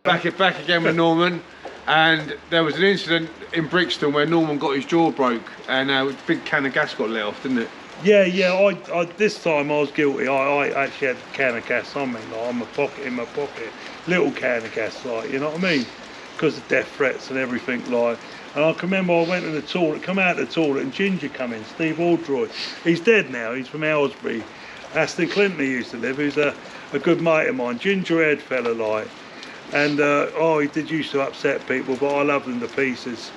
Back again with Norman, and there was an incident in Brixton where Norman got his jaw broke, and a big can of gas got let off, didn't it? Yeah. I this time I was guilty. I actually had a can of gas on me, like in my pocket, little can of gas, like, you know what I mean? Because of death threats and everything, like. And I can remember I went to the toilet, come out of the toilet, and Ginger come in, Steve Aldroy. He's dead now. He's from Aylesbury. Aston Clinton he used to live. He was a good mate of mine, ginger-haired fella, like. And he did used to upset people, but I loved him to pieces.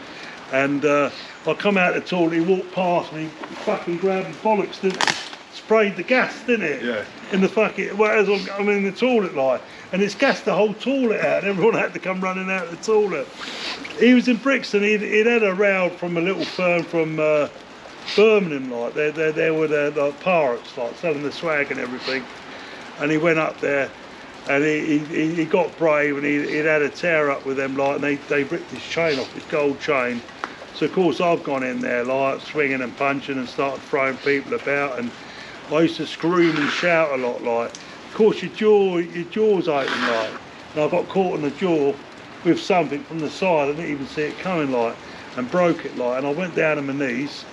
And I come out of the toilet, he walked past me, he fucking grabbed his bollocks, didn't he? Sprayed the gas, didn't it? Yeah. In the fucking, well, as I'm in the toilet, like, and it's gassed the whole toilet out, and everyone had to come running out of the toilet. He was in Brixton, he'd had a row from a little firm from Birmingham, like, they were like pirates, like, selling the swag and everything. And he went up there, and he got brave, and he'd had a tear up with them, like, and they ripped his chain off, his gold chain. So of course I've gone in there, like, swinging and punching and started throwing people about, and I used to scream and shout a lot, like. Of course your jaw's open, like, and I got caught in the jaw with something from the side. I didn't even see it coming, like, and broke it, like, and I went down on my knees,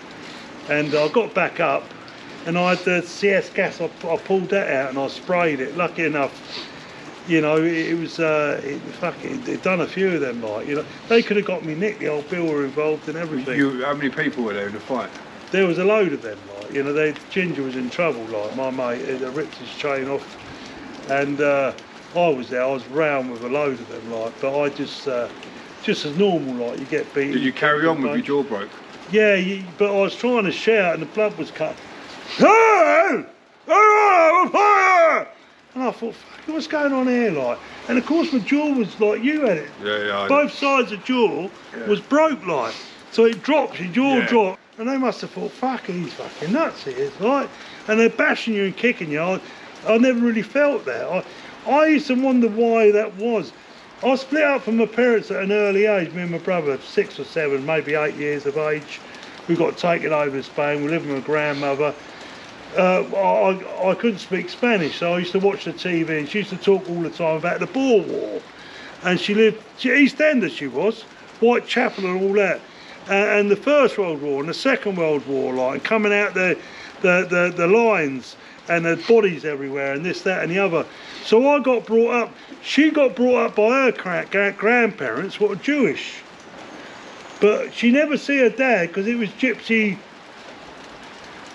and I got back up, and I had the CS gas. I pulled that out and I sprayed it. Lucky enough, you know, it done a few of them, like, you know. They could have got me nicked. The old Bill were involved in everything. How many people were there in the fight? There was a load of them, like, you know. Ginger was in trouble, like, my mate, they ripped his chain off, and I was there. I was round with a load of them, like, but I just as normal, like, you get beaten. Did you carry on with your jaw broke? Yeah, but I was trying to shout, and the blood was cut. Hey! And I thought, fuck, what's going on here, like? And of course my jaw was like you had it. Yeah. Both sides of jaw was broke, like. So it drops, your jaw dropped. And they must have thought, fuck, he's fucking nuts here, right? And they're bashing you and kicking you. I never really felt that. I used to wonder why that was. I split up from my parents at an early age, me and my brother, 6 or 7, maybe 8 years of age. We got taken over to Spain, we lived with my grandmother. I couldn't speak Spanish, so I used to watch the TV, and she used to talk all the time about the Boer War. And she lived, East Ender she was, Whitechapel and all that. And the First World War and the Second World War, like, coming out the lines, and the bodies everywhere, and this, that and the other. So I got brought up, she got brought up by her grandparents, what were Jewish. But she never see her dad, because it was Gypsy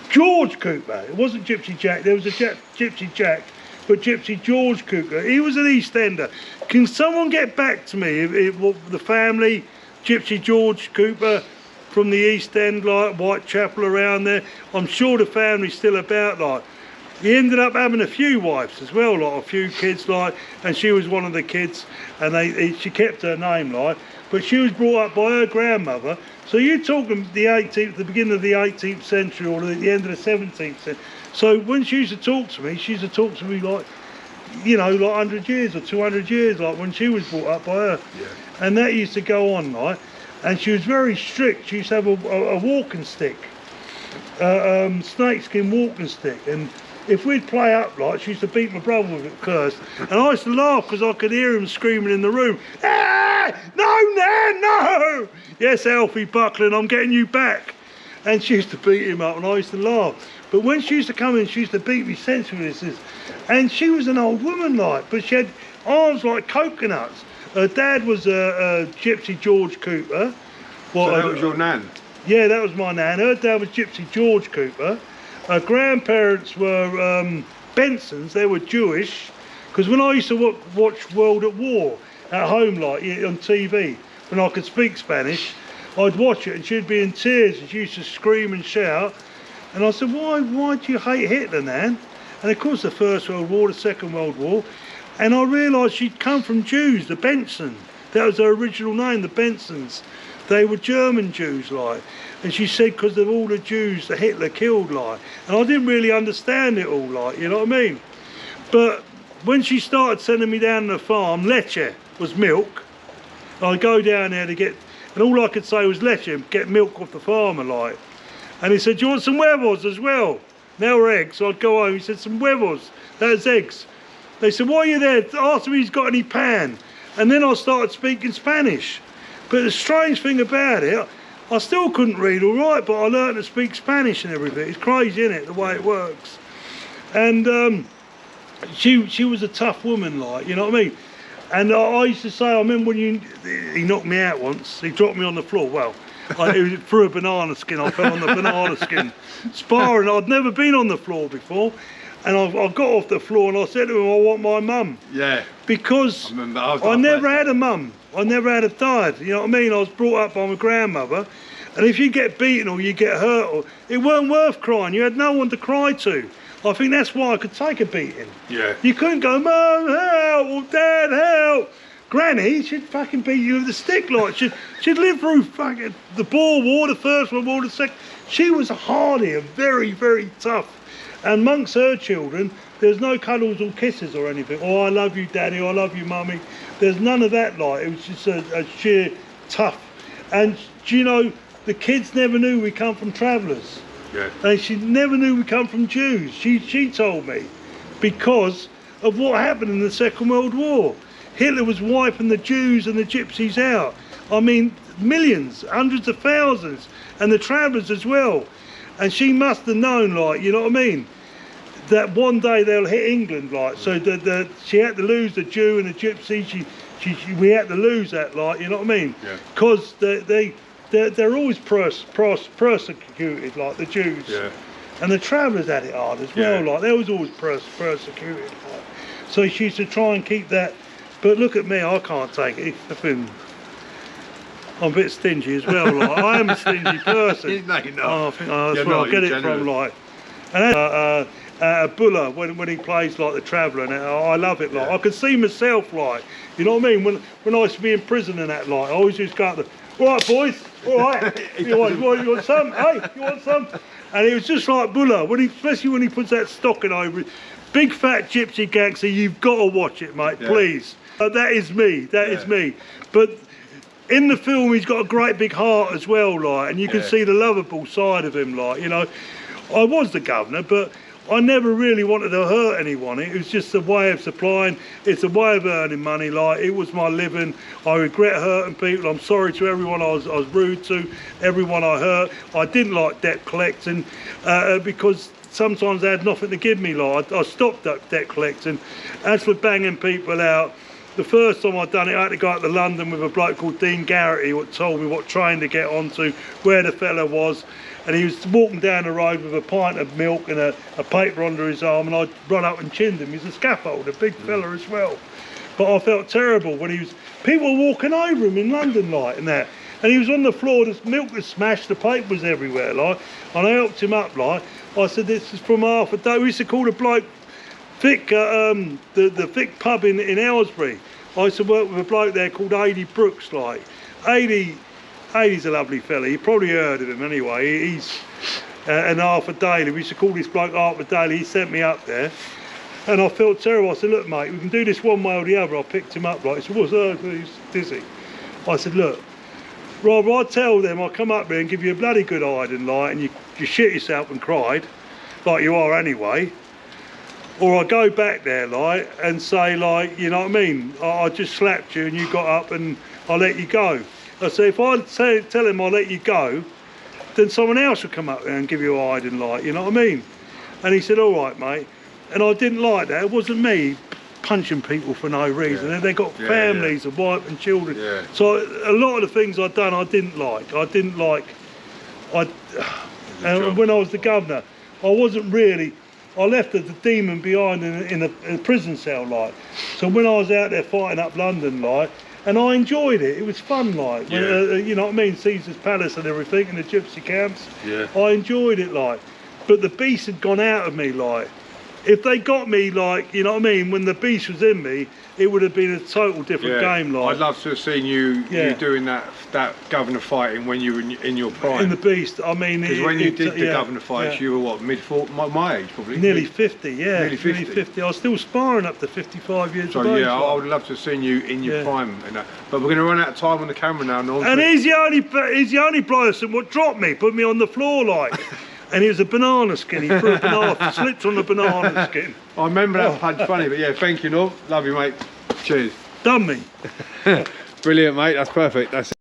George Cooper. It wasn't Gypsy Jack, there was a Gypsy Jack, but Gypsy George Cooper. He was an East Ender. Can someone get back to me, the family, Gypsy George Cooper from the East End, like Whitechapel around there? I'm sure the family's still about, like. He ended up having a few wives as well, like a few kids, like, and she was one of the kids, and she kept her name, like, but she was brought up by her grandmother. So you're talking the beginning of the 18th century or the end of the 17th century. So when she used to talk to me, she used to talk to me like, you know, like 100 years or 200 years, like when she was brought up by her. Yeah. And that used to go on, like, and she was very strict. She used to have a walking stick, snakeskin walking stick, and if we'd play up, like, she used to beat my brother with it, cursed, and I used to laugh because I could hear him screaming in the room, "Ah, no, Nan, no! Yes, Alfie Buckland, I'm getting you back." And she used to beat him up, and I used to laugh. But when she used to come in, she used to beat me senseless, and she was an old woman, like, but she had arms like coconuts. Her dad was a Gypsy George Cooper. So that was your nan? Yeah, that was my nan. Her dad was Gypsy George Cooper. Her grandparents were Bensons. They were Jewish. Because when I used to watch World at War at home, like, on TV, when I could speak Spanish, I'd watch it, and she'd be in tears, and she used to scream and shout. And I said, why do you hate Hitler, Nan? And of course the First World War, the Second World War. And I realised she'd come from Jews, the Benson. That was her original name, the Bensons. They were German Jews, like. And she said because of all the Jews that Hitler killed, like. And I didn't really understand it all, like, you know what I mean? But when she started sending me down to the farm, leche was milk. I'd go down there to get, and all I could say was leche, get milk off the farmer, like. And he said, do you want some huevos as well? Now we're eggs. So I'd go home, he said, some huevos, that's eggs. They said, why are you there? Ask him if he's got any pan. And then I started speaking Spanish. But the strange thing about it, I still couldn't read all right, but I learned to speak Spanish and everything. It's crazy, isn't it, the way it works? And she was a tough woman, like, you know what I mean? And I used to say, I remember when he knocked me out once, he dropped me on the floor. Well, it was through a banana skin, I fell on the banana skin. Sparring, I'd never been on the floor before. And I got off the floor and I said to him, I want my mum. Yeah. Because I never had a mum. I never had a dad. You know what I mean? I was brought up by my grandmother. And if you get beaten or you get hurt, it weren't worth crying. You had no one to cry to. I think that's why I could take a beating. Yeah. You couldn't go, Mum, help, or Dad, help. Granny, she'd fucking beat you with a stick, like she'd lived through fucking the Boer War, the First World War, the Second. She was a hardy and very, very tough. And amongst her children, there's no cuddles or kisses or anything. Oh, I love you, Daddy, or I love you, Mummy. There's none of that, like, it was just a sheer tough. And, you know, the kids never knew we come from travellers. Yeah. And she never knew we come from Jews. She told me, because of what happened in the Second World War. Hitler was wiping the Jews and the Gypsies out. I mean, millions, hundreds of thousands, and the travellers as well. And she must have known, like, you know what I mean, that one day they'll hit England, like, so she had to lose the Jew and the Gypsy. We had to lose that, like, you know what I mean? Because they're always persecuted, like the Jews. Yeah. And the travellers had it hard as well, like, they was always persecuted. Like. So she used to try and keep that, but look at me, I can't take it. I'm a bit stingy as well, like, I am a stingy person. No, you're not. Oh, I think that's where I get it from, like. And Buller, when he plays like the Traveller, and I love it, like, I can see myself, like, you know what I mean, when I used to be in prison and that, like, I always used to go up there, all right boys, all right, you want some, hey, you want some? And it was just like Buller, especially when he puts that stocking over it. Big fat gypsy gangster, you've got to watch it, mate, please. That is me, that is me. But in the film, he's got a great big heart as well, like, and you can see the lovable side of him, like, you know. I was the governor, but I never really wanted to hurt anyone. It was just a way of supplying, it's a way of earning money, like, it was my living. I regret hurting people. I'm sorry to everyone I was rude to, everyone I hurt. I didn't like debt collecting because sometimes they had nothing to give me, like, I stopped debt collecting. As for banging people out, the first time I'd done it, I had to go out to London with a bloke called Dean Garrity, who told me what train to get onto, where the fella was. And he was walking down the road with a pint of milk and a paper under his arm, and I'd run up and chinned him. He's a scaffold, a big fella as well. But I felt terrible when people were walking over him in London, like, and that. And he was on the floor, the milk was smashed, the paper was everywhere, like. And I helped him up, like. I said, this is from half a day. We used to call the bloke Vic, the Vic pub in Aylesbury. I used to work with a bloke there called Aidy Brooks, like. Aidy's a lovely fella, you probably heard of him anyway. He's an Arthur Daly, we used to call this bloke Arthur Daly. He sent me up there and I felt terrible. I said, look mate, we can do this one way or the other. I picked him up, like, he said, what's that? He's dizzy. I said, look, rather I tell them I'll come up there and give you a bloody good hiding, like, and you shit yourself and cried, like you are anyway, or I go back there, like, and say, like, you know what I mean, I just slapped you and you got up and I let you go. I said, if I tell him I'll let you go, then someone else will come up there and give you a hiding, like, you know what I mean? And he said, all right, mate. And I didn't like that. It wasn't me punching people for no reason. They got families and wife and children. So a lot of the things I'd done, I didn't like. And when I was the governor, I wasn't really, I left the demon behind in a prison cell, like. So when I was out there fighting up London, like, and I enjoyed it. It was fun, like, you know what I mean, Caesar's Palace and everything, and the gypsy camps. I enjoyed it, like, but the beast had gone out of me, like. If they got me, like, you know what I mean, when the beast was in me, it would have been a total different game, like. I'd love to have seen you doing that governor fighting when you were in your prime. In the beast, I mean. Because when you did the governor fights, you were what, mid-40s, my age probably? Nearly 50, Nearly 50. I was still sparring up to 55 years so, of age. I would love to have seen you in your prime. And that. But we're going to run out of time on the camera now. And he's the only bloke that dropped me, put me on the floor, like. And it was a banana skin. He threw a banana, slipped on the banana skin. I remember that punch, funny, but yeah, thank you, Norv. Love you, mate. Cheers. Done me. Brilliant, mate. That's perfect. That's